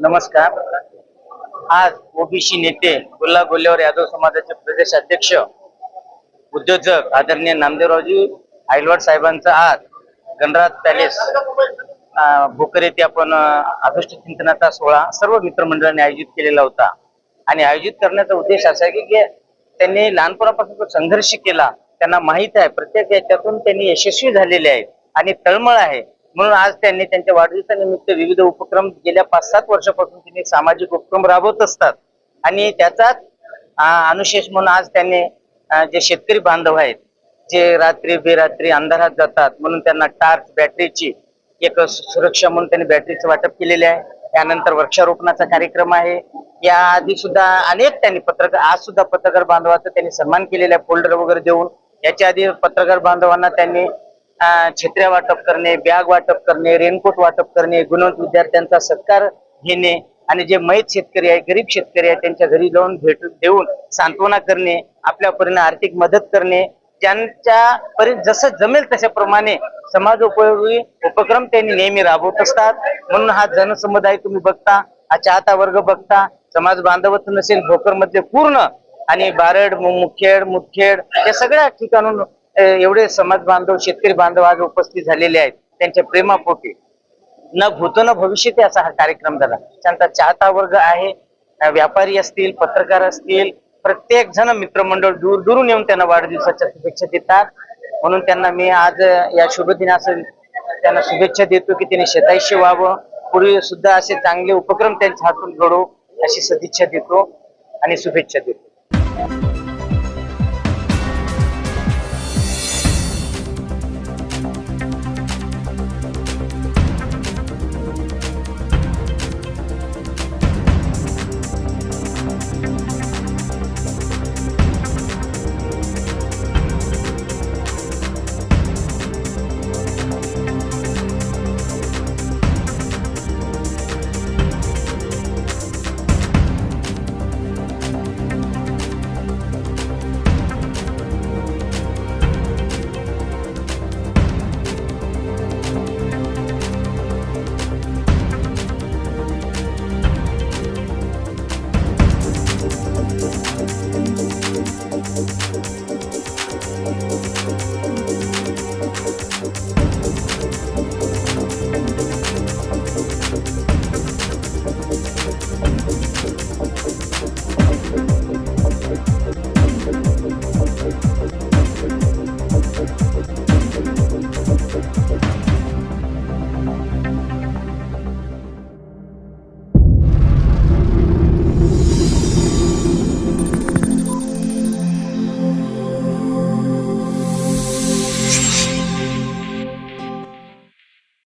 नमस्कार। आज ओबीसी नेते गुल्हा गोल्हेवर यादव समाजाचे प्रदेश अध्यक्ष उद्योजक आदरणीय नामदेवरावजी आयलवाड साहेबांचा आज गणराज पॅलेस भोकर येथे आपण अभिष्ट चिंतनाचा सोहळा सर्व मित्रमंडळांनी आयोजित केलेला होता। आणि आयोजित करण्याचा उद्देश असा आहे की त्यांनी लहानपणापासून जो संघर्ष केला त्यांना माहित आहे, प्रत्येक याच्यातून त्यांनी यशस्वी झालेले आहेत आणि तळमळ आहे। म्हणून आज त्यांनी त्यांच्या वाढदिवसानिमित्त विविध उपक्रम गेल्या 5-7 वर्षापासून त्यांनी सामाजिक उपक्रम राबवत असतात आणि त्याचाच अनुशेष म्हणून आज त्यांनी जे शेतकरी बांधव आहेत जे रात्री बेरात्री अंधारात जातात म्हणून त्यांना टार्च बॅटरीची एक सुरक्षा म्हणून त्यांनी बॅटरीचं वाटप केलेले आहे। त्यानंतर वृक्षारोपणाचा कार्यक्रम आहे। या आधी सुद्धा अनेक त्यांनी आज सुद्धा पत्रकार बांधवाचा त्यांनी सन्मान केलेला आहे फोल्डर वगैरे देऊन। याच्या आधी पत्रकार बांधवांना त्यांनी छत्र्या वाटप करणे, बॅग वाटप करणे, रेनकोट वाटप करणे, गुणवंत विद्यार्थ्यांचा सत्कार घेणे आणि जे मैत शेतकरी आहे, गरीब शेतकरी आहे त्यांच्या घरी जाऊन भेट देऊन सांत्वना करणे, आपल्या परीने आर्थिक मदत करणे, ज्यांच्या परी जसं जमेल तशाप्रमाणे समाज उपयोगी उपक्रम त्यांनी नेहमी राबवत असतात। म्हणून हा जनसमुदाय तुम्ही बघता, हा चाहता वर्ग बघता, समाज बांधवच नसेल भोकर मध्ये पूर्ण आणि बारड मुदखेड या सगळ्या ठिकाणून एवढे समाज बांधव शेतकरी बांधव आज उपस्थित झालेले आहेत। त्यांच्या प्रेमापोटी न भूतो न भविष्यती असा हा कार्यक्रम झाला। त्यांचा चाहता वर्ग आहे, व्यापारी असतील, पत्रकार असतील, प्रत्येक जण मित्रमंडळ दूर दूरून येऊन त्यांना वाढदिवसाच्या शुभेच्छा देतात। म्हणून त्यांना मी आज या शुभ दिनाचं त्यांना शुभेच्छा देतो की त्यांनी शतायुष्य व्हावं, पुढे सुद्धा असे चांगले उपक्रम त्यांच्या हातून घडो अशी सदिच्छा देतो आणि शुभेच्छा देतो।